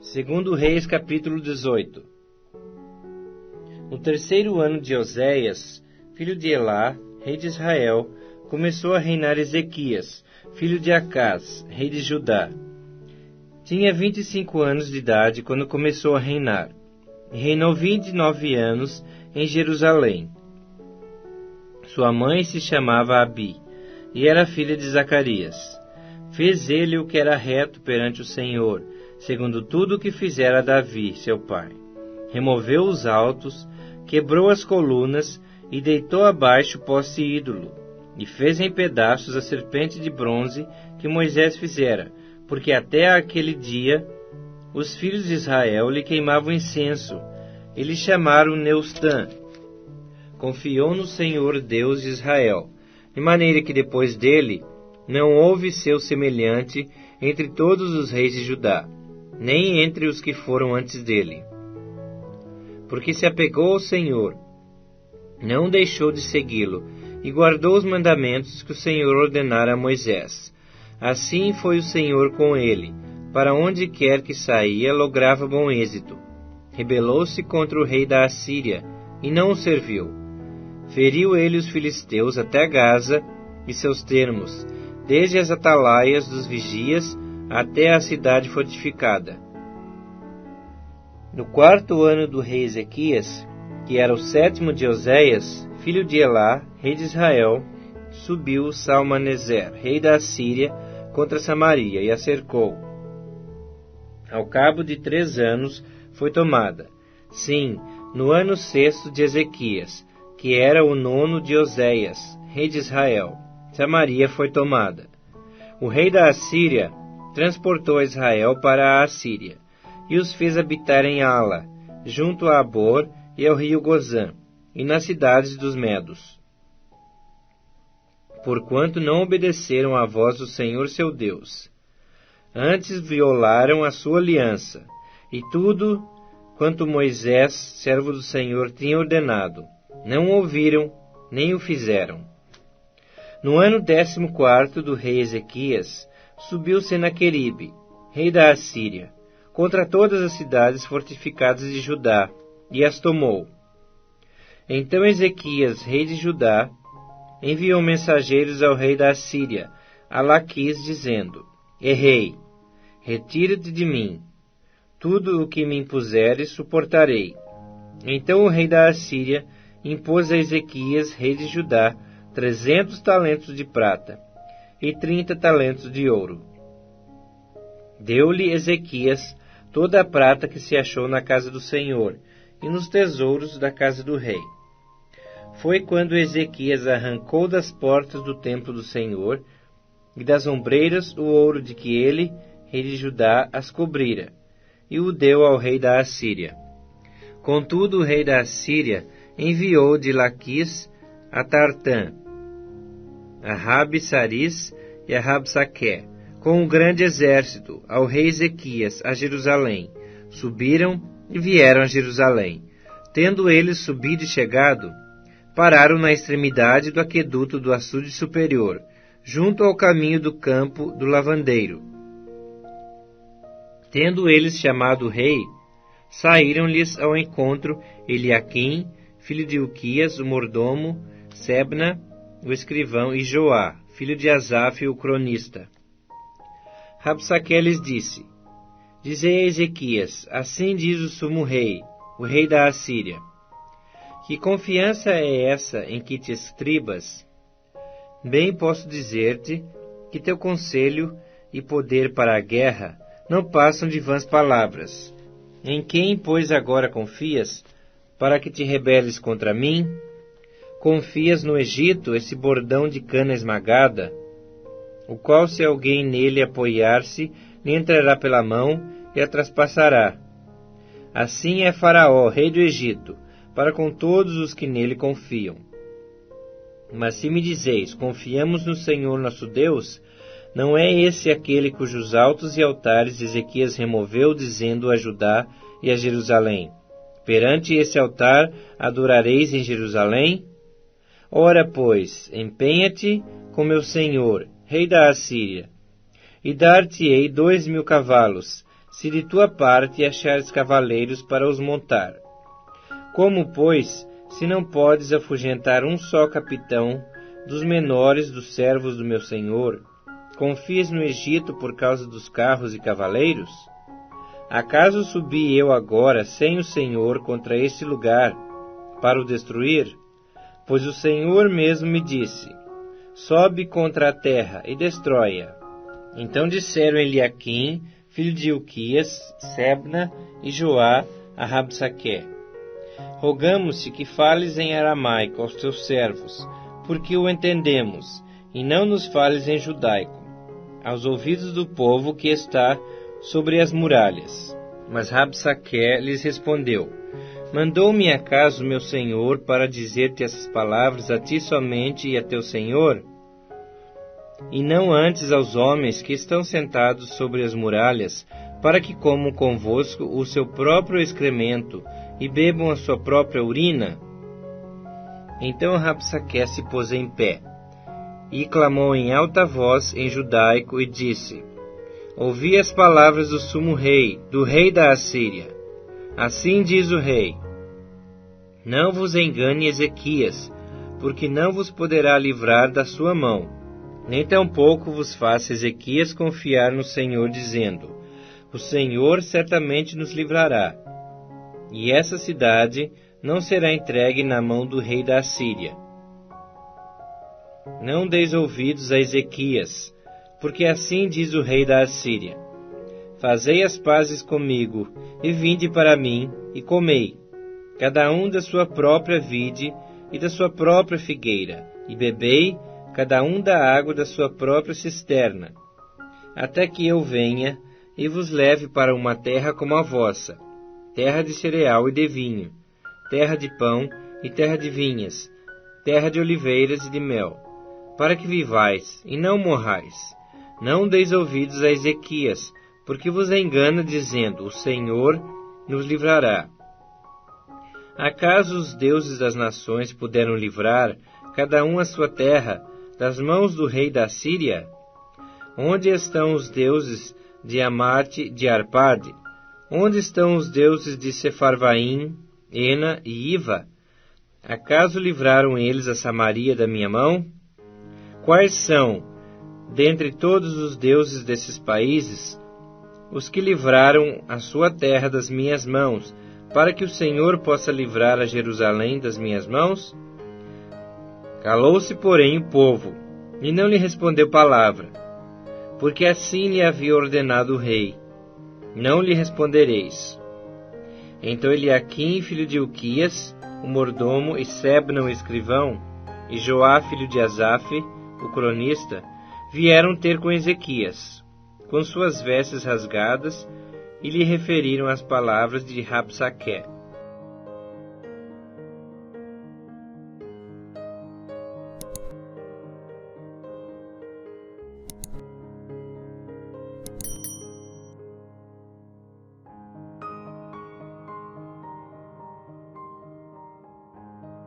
Segundo Reis, capítulo 18. No terceiro ano de Oséias, filho de Elá, rei de Israel, começou a reinar Ezequias, filho de Acás, rei de Judá. Tinha 25 anos de idade quando começou a reinar, e reinou 29 anos em Jerusalém. Sua mãe se chamava Abi, e era filha de Zacarias. Fez ele o que era reto perante o Senhor, segundo tudo o que fizera Davi, seu pai. Removeu os altos, quebrou as colunas e deitou abaixo o poste ídolo, e fez em pedaços a serpente de bronze que Moisés fizera, porque até aquele dia os filhos de Israel lhe queimavam incenso, e lhe chamaram Neustã. Confiou no Senhor Deus de Israel, de maneira que depois dele não houve seu semelhante entre todos os reis de Judá, nem entre os que foram antes dele. Porque se apegou ao Senhor, não deixou de segui-lo, e guardou os mandamentos que o Senhor ordenara a Moisés. Assim foi o Senhor com ele, para onde quer que saía, lograva bom êxito. Rebelou-se contra o rei da Assíria, e não o serviu. Feriu ele os filisteus até Gaza e seus termos, desde as atalaias dos vigias até a cidade fortificada. No quarto ano do rei Ezequias, que era o 7º de Oséias, filho de Elá, rei de Israel, subiu Salmaneser, rei da Assíria, contra Samaria, e a cercou. Ao cabo de 3 anos foi tomada. Sim, no ano 6º de Ezequias, que era o 9º de Oséias, rei de Israel, Samaria foi tomada. O rei da Assíria transportou Israel para a Assíria, e os fez habitar em Ala, junto a Abor e ao rio Gozã, e nas cidades dos Medos. Porquanto não obedeceram à voz do Senhor seu Deus. Antes violaram a sua aliança, e tudo quanto Moisés, servo do Senhor, tinha ordenado, não ouviram, nem o fizeram. No ano 14º do rei Ezequias, subiu Senaqueribe, rei da Assíria, contra todas as cidades fortificadas de Judá, e as tomou. Então Ezequias, rei de Judá, enviou mensageiros ao rei da Assíria, a Laquis, dizendo: Errei, retira-te de mim, tudo o que me impuseres suportarei. Então o rei da Assíria impôs a Ezequias, rei de Judá, 300 talentos de prata e 30 talentos de ouro. Deu-lhe Ezequias toda a prata que se achou na casa do Senhor e nos tesouros da casa do rei. Foi quando Ezequias arrancou das portas do templo do Senhor e das ombreiras o ouro de que ele, rei de Judá, as cobrira, e o deu ao rei da Assíria. Contudo, o rei da Assíria enviou de Laquis a Tartã, a Rabi-Saris e a Rabsaqué, com um grande exército, ao rei Ezequias, a Jerusalém. Subiram e vieram a Jerusalém. Tendo eles subido e chegado, pararam na extremidade do aqueduto do açude superior, junto ao caminho do campo do lavandeiro. Tendo eles chamado o rei, saíram-lhes ao encontro Eliaquim, filho de Uquias, o mordomo, Sebna, o escrivão, e Joá, filho de Asaf, o cronista. Rabsaqué lhes disse: Dizei a Ezequias, assim diz o sumo rei, o rei da Assíria: Que confiança é essa em que te estribas? Bem posso dizer-te que teu conselho e poder para a guerra não passam de vãs palavras. Em quem, pois, agora confias, para que te rebeles contra mim? Confias no Egito, esse bordão de cana esmagada, o qual, se alguém nele apoiar-se, lhe entrará pela mão e a traspassará. Assim é Faraó, rei do Egito, para com todos os que nele confiam. Mas se me dizeis, confiamos no Senhor nosso Deus, não é esse aquele cujos altos e altares Ezequias removeu, dizendo a Judá e a Jerusalém: Perante esse altar adorareis em Jerusalém? Ora, pois, empenha-te com meu senhor, rei da Assíria, e dar-te-ei 2.000 cavalos, se de tua parte achares cavaleiros para os montar. Como, pois, se não podes afugentar um só capitão dos menores dos servos do meu senhor, confias no Egito por causa dos carros e cavaleiros? Acaso subi eu agora sem o Senhor contra este lugar, para o destruir? Pois o Senhor mesmo me disse, sobe contra a terra e destrói-a. Então disseram Eliaquim, filho de Hilquias, Sebna e Joá a Rabsaque, rogamos-te que fales em aramaico aos teus servos, porque o entendemos, e não nos fales em judaico, aos ouvidos do povo que está sobre as muralhas. Mas Rabsaque lhes respondeu, mandou-me acaso meu senhor para dizer-te essas palavras a ti somente e a teu senhor? E não antes aos homens que estão sentados sobre as muralhas, para que comam convosco o seu próprio excremento e bebam a sua própria urina? Então Rabsaque se pôs em pé, e clamou em alta voz em judaico, e disse, ouvi as palavras do sumo rei, do rei da Assíria. Assim diz o rei, não vos engane Ezequias, porque não vos poderá livrar da sua mão. Nem tampouco vos faça Ezequias confiar no Senhor, dizendo, o Senhor certamente nos livrará, e essa cidade não será entregue na mão do rei da Assíria. Não deis ouvidos a Ezequias, porque assim diz o rei da Assíria, fazei as pazes comigo, e vinde para mim, e comei, cada um da sua própria vide e da sua própria figueira, e bebei, cada um da água da sua própria cisterna, até que eu venha e vos leve para uma terra como a vossa, terra de cereal e de vinho, terra de pão e terra de vinhas, terra de oliveiras e de mel, para que vivais e não morrais. Não deis ouvidos a Ezequias, porque vos engana, dizendo, o Senhor nos livrará. Acaso os deuses das nações puderam livrar, cada um a sua terra, das mãos do rei da Síria? Onde estão os deuses de Amate, de Arpade? Onde estão os deuses de Sefarvaim, Ena e Iva? Acaso livraram eles a Samaria da minha mão? Quais são, dentre todos os deuses desses países, os que livraram a sua terra das minhas mãos, para que o Senhor possa livrar a Jerusalém das minhas mãos? Calou-se, porém, o povo, e não lhe respondeu palavra, porque assim lhe havia ordenado o rei, não lhe respondereis. Então Eliaquim, filho de Hilquias, o mordomo, e Sebna, o escrivão, e Joá, filho de Asaf, o cronista, vieram ter com Ezequias, com suas vestes rasgadas, e lhe referiram as palavras de Rabsaque.